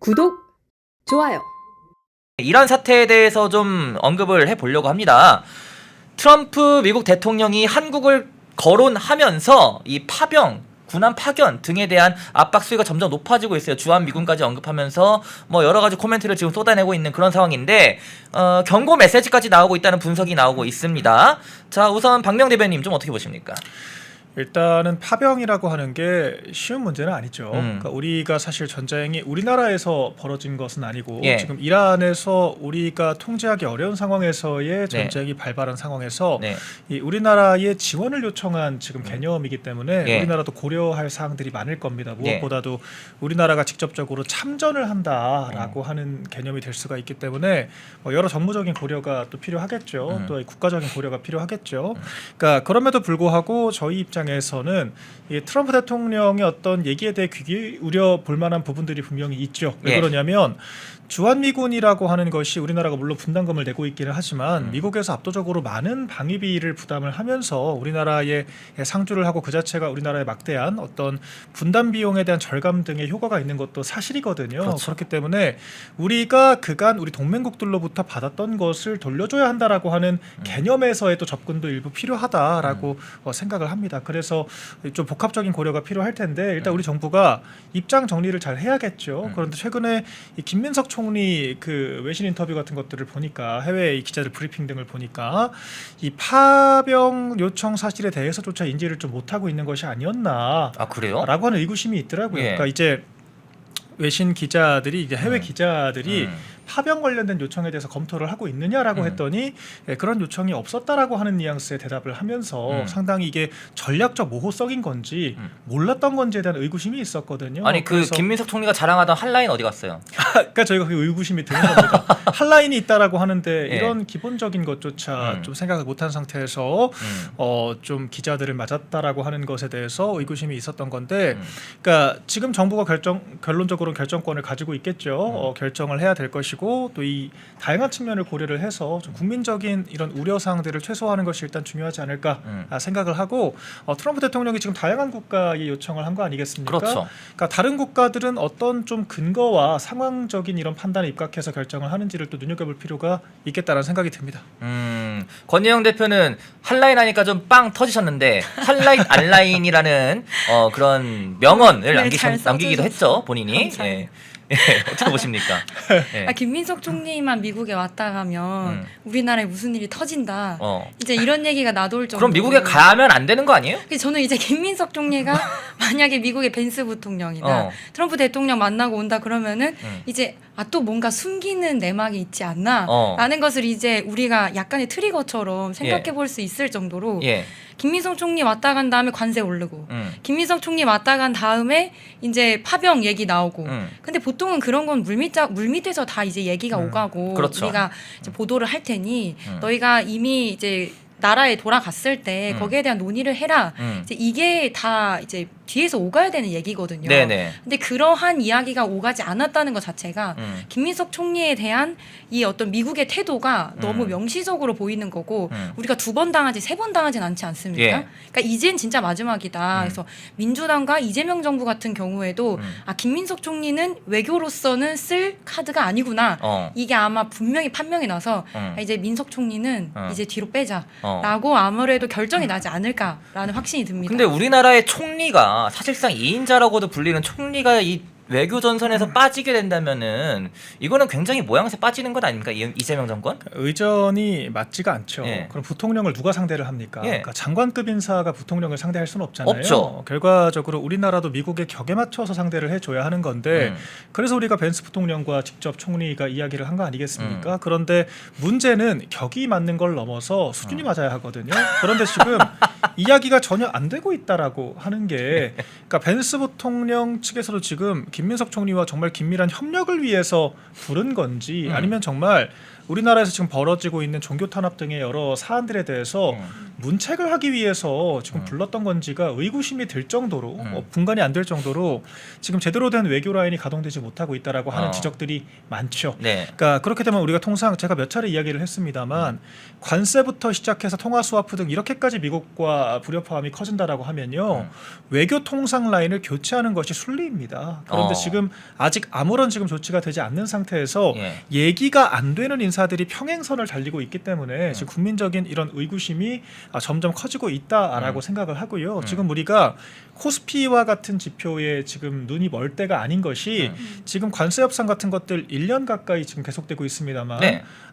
구독, 좋아요. 이란 사태에 대해서 좀 언급을 해보려고 합니다. 트럼프 미국 대통령이 한국을 거론하면서 이 파병, 군함 파견 등에 대한 압박 수위가 점점 높아지고 있어요. 주한미군까지 언급하면서 뭐 여러 가지 코멘트를 지금 쏟아내고 있는 그런 상황인데 경고 메시지까지 나오고 있다는 분석이 나오고 있습니다. 자, 우선 박명 대변인 좀 어떻게 보십니까? 일단은 파병이라고 하는 게 쉬운 문제는 아니죠. 그러니까 우리가 사실 전쟁이 우리나라에서 벌어진 것은 아니고 지금 이란에서 우리가 통제하기 어려운 상황에서의 전쟁이 발발한 상황에서 이 우리나라의 지원을 요청한 지금 개념이기 때문에 우리나라도 고려할 사항들이 많을 겁니다. 무엇보다도 우리나라가 직접적으로 참전을 한다라고 하는 개념이 될 수가 있기 때문에 뭐 여러 정무적인 고려가 또 필요하겠죠. 또 국가적인 고려가 필요하겠죠. 그러니까 그럼에도 불구하고 저희 입장에서는 이 트럼프 대통령의 어떤 얘기에 대해 귀 기울여 볼 만한 부분들이 분명히 있죠. 왜 그러냐면 주한미군이라고 하는 것이 우리나라가 물론 분담금을 내고 있기는 하지만 미국에서 압도적으로 많은 방위비를 부담을 하면서 우리나라에 상주를 하고 그 자체가 우리나라의 막대한 어떤 분담 비용에 대한 절감 등의 효과가 있는 것도 사실이거든요. 그렇죠. 그렇기 때문에 우리가 그간 우리 동맹국들로부터 받았던 것을 돌려줘야 한다라고 하는 개념에서의 또 접근도 일부 필요하다라고 생각을 합니다. 그래서 좀 복합적인 고려가 필요할 텐데 일단 우리 정부가 입장 정리를 잘 해야겠죠. 그런데 최근에 이 김민석 총리 그 외신 인터뷰 같은 것들을 보니까 해외 기자들 브리핑 등을 보니까 이 파병 요청 사실에 대해서조차 인지를 좀 못하고 있는 것이 아니었나? 아, 그래요? 라고 하는 의구심이 있더라고요. 그러니까 이제 외신 기자들이 이제 해외 기자들이 파병 관련된 요청에 대해서 검토를 하고 있느냐라고 했더니 그런 요청이 없었다라고 하는 뉘앙스의 대답을 하면서 상당히 이게 전략적 모호성인 건지 몰랐던 건지에 대한 의구심이 있었거든요. 아니 그 김민석 총리가 자랑하던 한라인 어디 갔어요? 그러니까 저희가 그 의구심이 드는 겁니다. 한라인이 있다라고 하는데 이런 기본적인 것조차 좀 생각을 못한 상태에서 좀 기자들을 맞았다라고 하는 것에 대해서 의구심이 있었던 건데, 그러니까 지금 정부가 결론적으로 결정권을 가지고 있겠죠. 결정을 해야 될 것이고 또 이 다양한 측면을 고려를 해서 좀 국민적인 이런 우려 사항들을 최소화하는 것이 일단 중요하지 않을까 생각을 하고 트럼프 대통령이 지금 다양한 국가에 요청을 한 거 아니겠습니까? 그렇죠. 그러니까 다른 국가들은 어떤 좀 근거와 상황적인 이런 판단에 입각해서 결정을 하는지를 또 눈여겨볼 필요가 있겠다라는 생각이 듭니다. 권예영 대표는 한라인 하니까 좀 빵 터지셨는데 한라인 안라인이라는 그런 명언을 남기기도 했죠, 본인이. 어떻게 보십니까? 김민석 총리만 미국에 왔다 가면 우리나라에 무슨 일이 터진다. 이제 이런 얘기가 나돌 정도. 그럼 미국에 가면 안 되는 거 아니에요? 저는 이제 김민석 총리가 만약에 미국의 벤스 부통령이나 트럼프 대통령 만나고 온다 그러면은 이제 또 뭔가 숨기는 내막이 있지 않나 라는 것을 이제 우리가 약간의 트리거처럼 생각해 볼 수 있을 정도로 김민석 총리 왔다 간 다음에 관세 오르고 김민석 총리 왔다 간 다음에 이제 파병 얘기 나오고 근데 보통은 그런 건 물밑에서 다 이제 얘기가 오가고 그렇죠. 우리가 이제 보도를 할 테니 너희가 이미 이제 나라에 돌아갔을 때 거기에 대한 논의를 해라. 이제 이게 다 이제 뒤에서 오가야 되는 얘기거든요. 네네. 근데 그러한 이야기가 오가지 않았다는 것 자체가 김민석 총리에 대한 이 어떤 미국의 태도가 너무 명시적으로 보이는 거고 우리가 2번 당하지 3번 당하진 않지 않습니까? 그러니까 이젠 진짜 마지막이다. 그래서 민주당과 이재명 정부 같은 경우에도 김민석 총리는 외교로서는 쓸 카드가 아니구나. 이게 아마 분명히 판명이 나서 이제 민석 총리는 이제 뒤로 빼자. 라고 아무래도 결정이 나지 않을까라는 확신이 듭니다. 근데 우리나라의 총리가 사실상 2인자라고도 불리는 총리가 이 외교 전선에서 빠지게 된다면은 이거는 굉장히 모양새 빠지는 것 아닙니까? 이재명 정권? 의전이 맞지가 않죠. 그럼 부통령을 누가 상대를 합니까? 그러니까 장관급 인사가 부통령을 상대할 수는 없잖아요. 없죠. 결과적으로 우리나라도 미국의 격에 맞춰서 상대를 해줘야 하는 건데 그래서 우리가 벤스 부통령과 직접 총리가 이야기를 한 거 아니겠습니까? 그런데 문제는 격이 맞는 걸 넘어서 수준이 맞아야 하거든요. 그런데 지금 이야기가 전혀 안 되고 있다라고 하는 게 그러니까 벤스 부통령 측에서도 지금 김민석 총리와 정말 긴밀한 협력을 위해서 부른 건지 아니면 정말 우리나라에서 지금 벌어지고 있는 종교 탄압 등의 여러 사안들에 대해서 문책을 하기 위해서 지금 불렀던 건지가 의구심이 들 정도로 분간이 안 될 정도로 지금 제대로 된 외교 라인이 가동되지 못하고 있다라고 하는 지적들이 많죠. 네. 그러니까 그렇게 되면 우리가 통상 제가 몇 차례 이야기를 했습니다만 관세부터 시작해서 통화 스와프 등 이렇게까지 미국과 불협화음이 커진다라고 하면요 외교 통상 라인을 교체하는 것이 순리입니다. 그런데 지금 아직 아무런 지금 조치가 되지 않는 상태에서 얘기가 안 되는 인사들이 평행선을 달리고 있기 때문에 지금 국민적인 이런 의구심이 점점 커지고 있다라고 생각을 하고요. 지금 우리가 코스피와 같은 지표에 지금 눈이 멀 때가 아닌 것이 지금 관세 협상 같은 것들 1년 가까이 지금 계속되고 있습니다만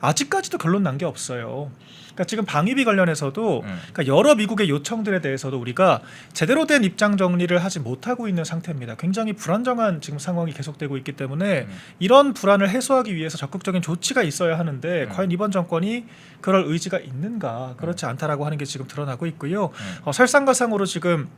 아직까지도 결론 난 게 없어요. 그러니까 지금 방위비 관련해서도 그러니까 여러 미국의 요청들에 대해서도 우리가 제대로 된 입장 정리를 하지 못하고 있는 상태입니다. 굉장히 불안정한 지금 상황이 계속되고 있기 때문에 이런 불안을 해소하기 위해서 적극적인 조치가 있어야 하는데 과연 이번 정권이 그럴 의지가 있는가? 그렇지 않다라고 하는 게 지금 드러나고 있고요. 설상가상으로 지금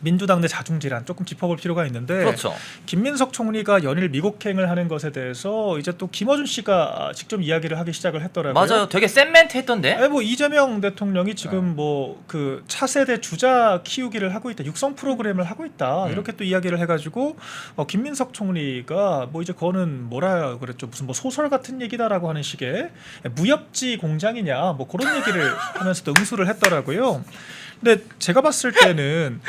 민주당 내 자중질환 조금 짚어볼 필요가 있는데 그렇죠. 김민석 총리가 연일 미국행을 하는 것에 대해서 이제 또 김어준 씨가 직접 이야기를 하기 시작을 했더라고요. 맞아요. 되게 센 멘트 했던데. 뭐 이재명 대통령이 지금 뭐 그 차세대 주자 키우기를 하고 있다, 육성 프로그램을 하고 있다 이렇게 또 이야기를 해가지고 김민석 총리가 뭐 이제 그거는 뭐라 그랬죠, 무슨 뭐 소설 같은 얘기다라고 하는 식의 무협지 공장이냐 뭐 그런 얘기를 하면서도 응수를 했더라고요. 근데 제가 봤을 때는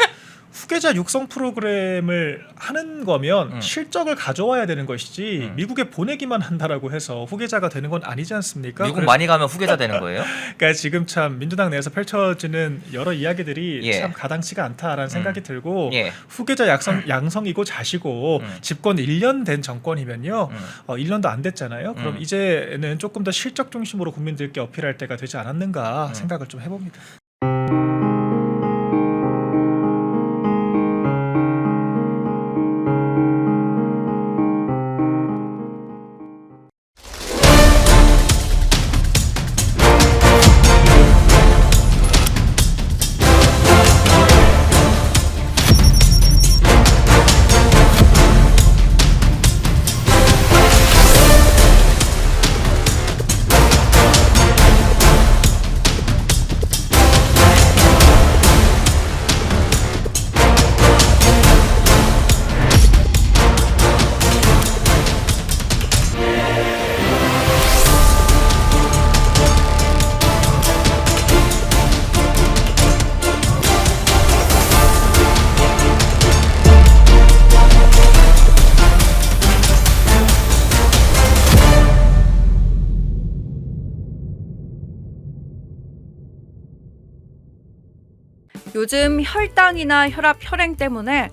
후계자 육성 프로그램을 하는 거면 실적을 가져와야 되는 것이지 미국에 보내기만 한다라고 해서 후계자가 되는 건 아니지 않습니까? 미국 많이 가면 후계자 되는 거예요? 그러니까 지금 참 민주당 내에서 펼쳐지는 여러 이야기들이 참 가당치가 않다라는 생각이 들고 후계자 양성이고 자시고 집권 1년 된 정권이면요 1년도 안 됐잖아요. 그럼 이제는 조금 더 실적 중심으로 국민들께 어필할 때가 되지 않았는가 생각을 좀 해봅니다. 요즘 혈당이나 혈압, 혈행 때문에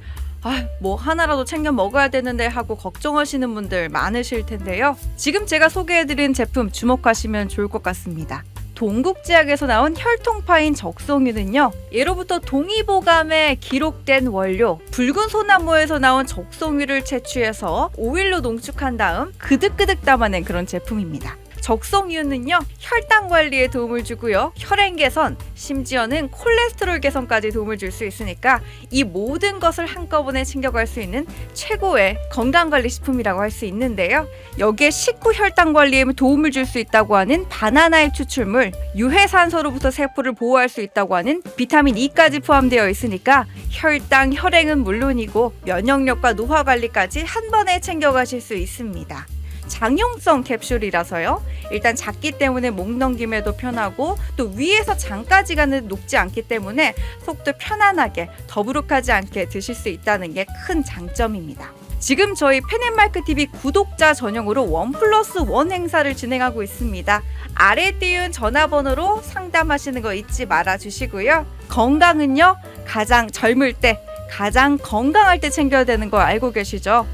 뭐 하나라도 챙겨 먹어야 되는데 하고 걱정하시는 분들 많으실 텐데요. 지금 제가 소개해드린 제품 주목하시면 좋을 것 같습니다. 동국제약에서 나온 혈통파인 적송유는요, 예로부터 동의보감에 기록된 원료 붉은 소나무에서 나온 적송유를 채취해서 오일로 농축한 다음 그득그득 담아낸 그런 제품입니다. 적송유는요, 혈당 관리에 도움을 주고요, 혈행 개선, 심지어는 콜레스테롤 개선까지 도움을 줄 수 있으니까 이 모든 것을 한꺼번에 챙겨갈 수 있는 최고의 건강관리식품이라고 할 수 있는데요. 여기에 식후 혈당 관리에 도움을 줄 수 있다고 하는 바나나잎 추출물, 유해산소로부터 세포를 보호할 수 있다고 하는 비타민 E까지 포함되어 있으니까 혈당, 혈행은 물론이고 면역력과 노화 관리까지 한 번에 챙겨가실 수 있습니다. 장용성 캡슐이라서요, 일단 작기 때문에 목 넘김에도 편하고 또 위에서 장까지 가는 녹지 않기 때문에 속도 편안하게 더부룩하지 않게 드실 수 있다는 게 큰 장점입니다. 지금 저희 펜앤마이크TV 구독자 전용으로 1+1 행사를 진행하고 있습니다. 아래 띄운 전화번호로 상담하시는 거 잊지 말아 주시고요. 건강은요, 가장 젊을 때, 가장 건강할 때 챙겨야 되는 거 알고 계시죠?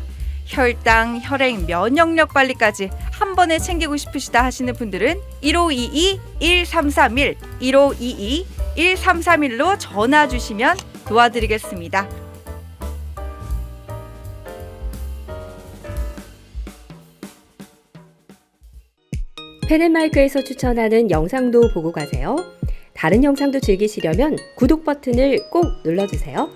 혈당, 혈행, 면역력 관리까지 한 번에 챙기고 싶으시다 하시는 분들은 1522-1331, 1522-1331로 전화 주시면 도와드리겠습니다. 펜앤마이크에서 추천하는 영상도 보고 가세요. 다른 영상도 즐기시려면 구독 버튼을 꼭 눌러주세요.